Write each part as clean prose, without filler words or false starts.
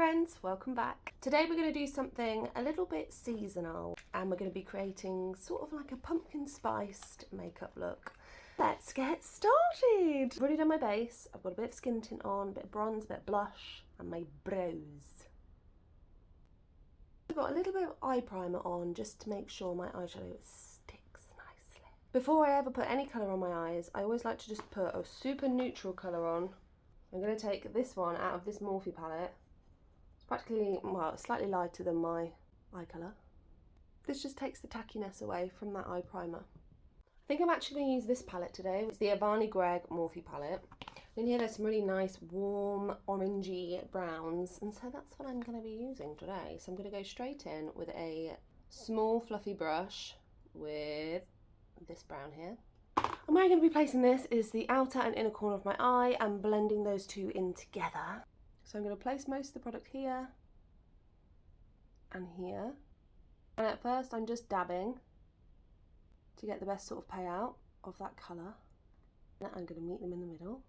friends, welcome back. Today we're going to do something a little bit seasonal and we're going to be creating sort of like a pumpkin spiced makeup look. Let's get started. I've already done my base, I've got a bit of skin tint on, a bit of bronze, a bit of blush and my brows. I've got a little bit of eye primer on just to make sure my eyeshadow sticks nicely. Before I ever put any colour on my eyes, I always like to just put a super neutral colour on. I'm going to take this one out of this Morphe palette. It's practically, well, slightly lighter than my eye colour. This just takes the tackiness away from that eye primer. I think I'm actually going to use this palette today. It's the Avani Greg Morphe palette. In here there's some really nice warm orangey browns, and so that's what I'm going to be using today. So I'm going to go straight in with a small fluffy brush with this brown here. And where I'm going to be placing this is the outer and inner corner of my eye and blending those two in together. So I'm going to place most of the product here and here. And at first I'm just dabbing to get the best sort of payout of that colour. And I'm going to meet them in the middle.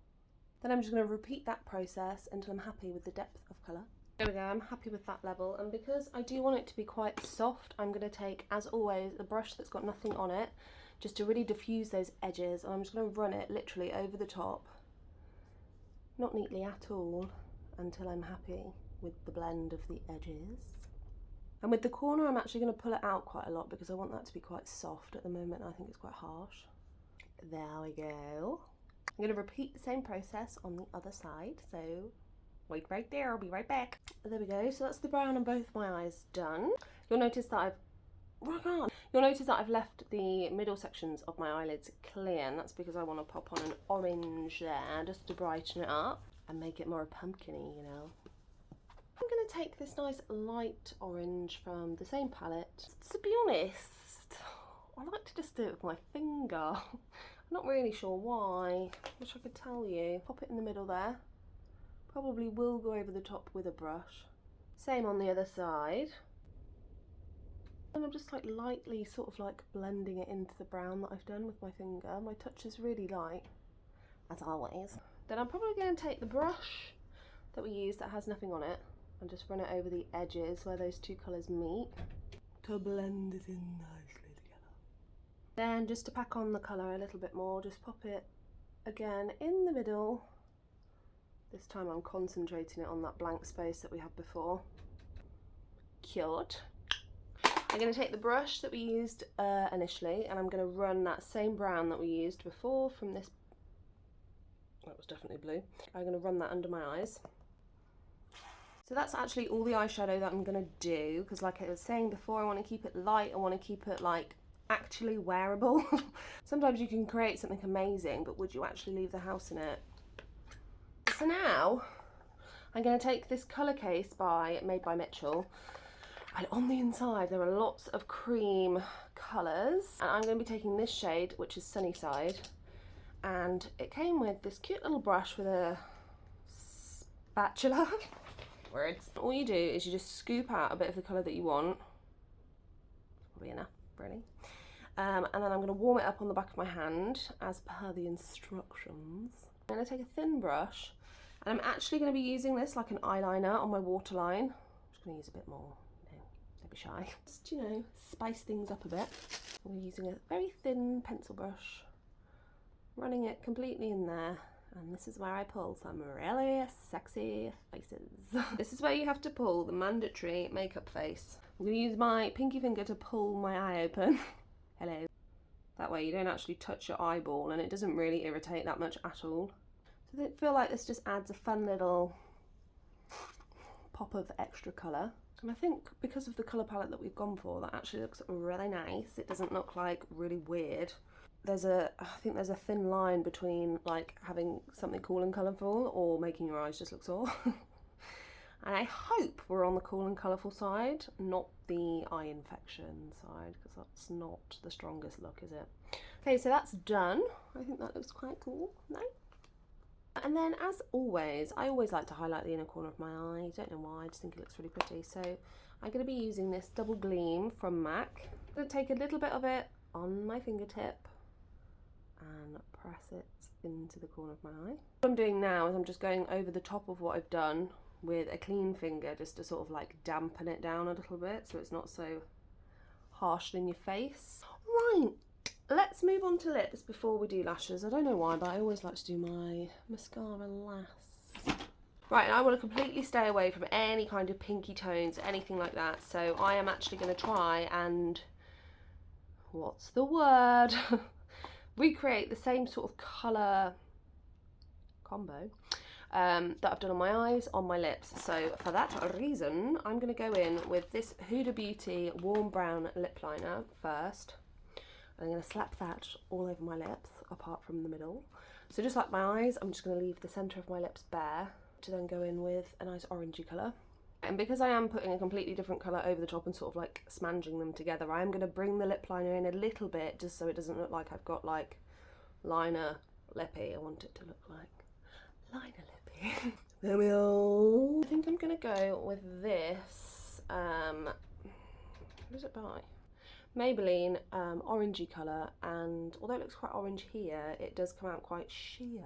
Then I'm just going to repeat that process until I'm happy with the depth of colour. There we go, I'm happy with that level. And because I do want it to be quite soft, I'm going to take, as always, a brush that's got nothing on it, just to really diffuse those edges, and I'm just going to run it literally over the top, not neatly at all, until I'm happy with the blend of the edges. And with the corner I'm actually going to pull it out quite a lot because I want that to be quite soft. At the moment I think it's quite harsh. There we go. I'm going to repeat the same process on the other side, so wait right there, I'll be right back. There we go, so that's the brown on both my eyes done. You'll notice that You'll notice that I've left the middle sections of my eyelids clear, and that's because I want to pop on an orange there just to brighten it up and make it more pumpkin-y, you know. I'm going to take this nice light orange from the same palette. To be honest, I like to just do it with my finger. I'm not really sure why. Wish I could tell you. Pop it in the middle there. Probably will go over the top with a brush. Same on the other side. And I'm just like lightly sort of like blending it into the brown that I've done with my finger. My touch is really light, as always. Then I'm probably going to take the brush that we used that has nothing on it and just run it over the edges where those two colours meet to blend it in nicely together. Then just to pack on the colour a little bit more, just pop it again in the middle. This time I'm concentrating it on that blank space that we had before. Cute. I'm going to take the brush that we used initially, and I'm going to run that same brown that we used before from this, that was definitely blue. I'm going to run that under my eyes. So that's actually all the eyeshadow that I'm going to do, because like I was saying before, I want to keep it light, I want to keep it like actually wearable. Sometimes you can create something amazing, but would you actually leave the house in it? So now I'm going to take this colour case made by Mitchell. And on the inside there are lots of cream colours, and I'm going to be taking this shade, which is Sunnyside, and it came with this cute little brush with a spatula. Words. All you do is you just scoop out a bit of the colour that you want. Probably enough, really. And then I'm going to warm it up on the back of my hand as per the instructions. I'm going to take a thin brush, and I'm actually going to be using this like an eyeliner on my waterline. I'm just going to use a bit more. Shy. Just, you know, spice things up a bit. We're using a very thin pencil brush, running it completely in there, and this is where I pull some really sexy faces. This is where you have to pull the mandatory makeup face. I'm going to use my pinky finger to pull my eye open. Hello. That way you don't actually touch your eyeball and it doesn't really irritate that much at all. So I feel like this just adds a fun little pop of extra colour. And I think because of the colour palette that we've gone for, that actually looks really nice. It doesn't look like really weird. I think there's a thin line between like having something cool and colourful or making your eyes just look sore. And I hope we're on the cool and colourful side, not the eye infection side, because that's not the strongest look, is it? Okay, so that's done. I think that looks quite cool. No? And then, as always, I always like to highlight the inner corner of my eye. I don't know why, I just think it looks really pretty. So I'm going to be using this Double Gleam from MAC. I'm going to take a little bit of it on my fingertip and press it into the corner of my eye. What I'm doing now is I'm just going over the top of what I've done with a clean finger just to sort of like dampen it down a little bit so it's not so harsh in your face. Right, let's move on to lips before we do lashes. I don't know why, but I always like to do my mascara last. Right, and I want to completely stay away from any kind of pinky tones, anything like that. So I am actually going to try and, what's the word? Recreate the same sort of colour combo that I've done on my eyes, on my lips. So for that reason, I'm going to go in with this Huda Beauty Warm Brown Lip Liner first. I'm going to slap that all over my lips, apart from the middle. So just like my eyes, I'm just going to leave the centre of my lips bare to then go in with a nice orangey colour. And because I am putting a completely different colour over the top and sort of like smanging them together, I am going to bring the lip liner in a little bit just so it doesn't look like I've got like liner lippy. I want it to look like liner lippy. There we go. I think I'm going to go with this, what is it by? Maybelline orangey colour, and although it looks quite orange here, it does come out quite sheer.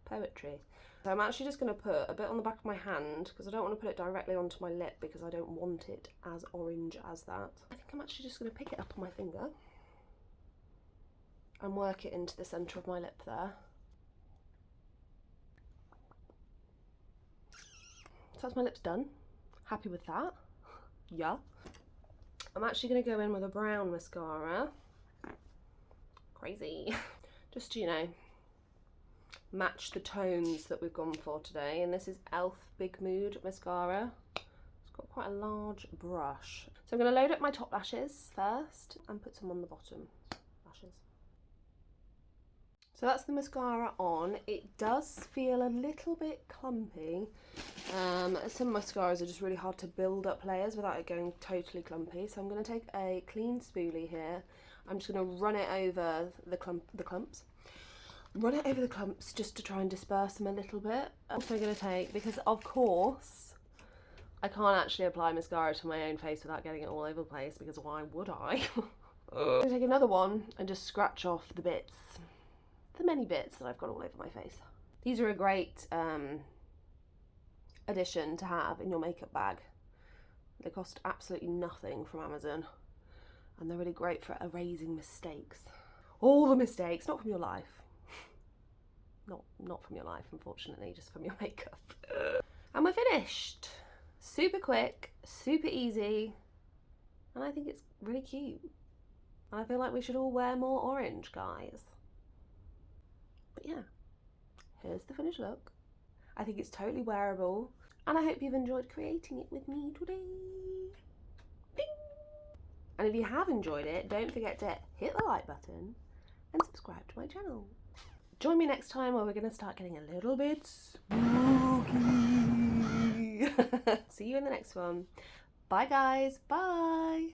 Poetry. So I'm actually just going to put a bit on the back of my hand because I don't want to put it directly onto my lip because I don't want it as orange as that. I think I'm actually just going to pick it up on my finger and work it into the centre of my lip there. So that's my lips done. Happy with that. Yeah. I'm actually going to go in with a brown mascara. Crazy. Just to, you know, match the tones that we've gone for today. And this is e.l.f. Big Mood mascara. It's got quite a large brush. So I'm going to load up my top lashes first and put some on the bottom lashes. So that's the mascara on. It does feel a little bit clumpy. Some mascaras are just really hard to build up layers without it going totally clumpy. So I'm going to take a clean spoolie here. I'm just going to run it over the clumps. Run it over the clumps just to try and disperse them a little bit. I'm also going to take, because of course I can't actually apply mascara to my own face without getting it all over the place, because why would I? I'm going to take another one and just scratch off the bits. The many bits that I've got all over my face. These are a great addition to have in your makeup bag. They cost absolutely nothing from Amazon, and they're really great for erasing mistakes. All the mistakes, not from your life. Not from your life, unfortunately, just from your makeup. And we're finished. Super quick, super easy, and I think it's really cute. And I feel like we should all wear more orange, guys. But yeah, here's the finished look. I think it's totally wearable, and I hope you've enjoyed creating it with me today. Ding! And if you have enjoyed it, don't forget to hit the like button and subscribe to my channel. Join me next time where we're going to start getting a little bit spooky. See you in the next one. Bye guys, bye!